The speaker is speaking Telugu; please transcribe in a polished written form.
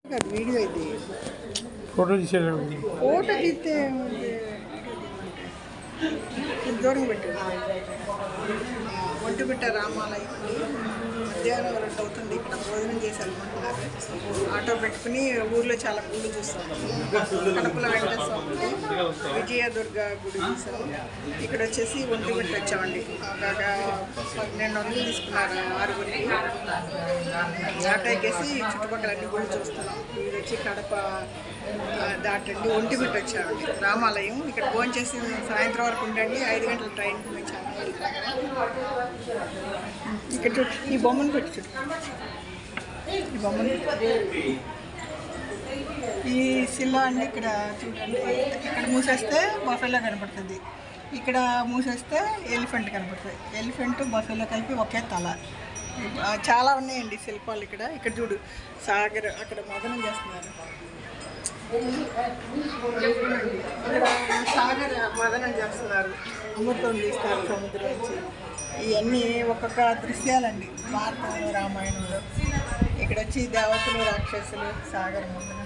వీడియో ఇది ఫోటో తీసేది ఫోటో తీస్తే దూరం పెట్టాడు. ఒంటిమిట్ట రామాలయం మధ్యాహ్నం 2 అవుతుంది. ఇక్కడ భోజనం చేసి అనుకుంటున్నారు. ఆటో పెట్టుకుని ఊర్లో చాలా గుళ్ళు చూస్తాము. కడపల వెంకటేశ్వర గుడి, విజయదుర్గ గుడి చూసాము. ఇక్కడ వచ్చేసి ఒంటిమిట్ట వచ్చామండి. ఒక 1200 తీసుకున్నారు 6గురికి. ఆటో ఎక్కేసి చుట్టుపక్కల అన్ని గుళ్ళు చూస్తున్నాం. ఇది వచ్చి కడప దాటండి ఒంటిమిట్ట వచ్చామండి. రామాలయం ఇక్కడ భోజనం చేసి సాయంత్రం వరకు ఉండండి. 5 గంటల ట్రైన్కి మేము చాలా ఇక్కడ చూడు, ఈ బొమ్మను పెట్టి చూడు, ఈ బొమ్మను. ఈ శిలా అండి ఇక్కడ చూడండి. ఇక్కడ మూసేస్తే బఫెలో కనపడుతుంది, ఇక్కడ మూసేస్తే ఎలిఫెంట్ కనపడుతుంది. ఎలిఫెంట్ బఫెలో కలిపి ఒకే తల. చాలా ఉన్నాయండి శిల్పాలు ఇక్కడ. ఇక్కడ చూడు సాగర్ అక్కడ మదనం చేస్తున్నారు. ఇక్కడ సాగర్ మదనం చేస్తున్నారు, అమృతం తీస్తారు సముద్రం నుంచి. ఇవన్నీ ఒక్కొక్క దృశ్యాలండి భారతంలో రామాయణంలో. ఇక్కడ వచ్చి దేవతలు రాక్షసులు సాగర్ మదనం.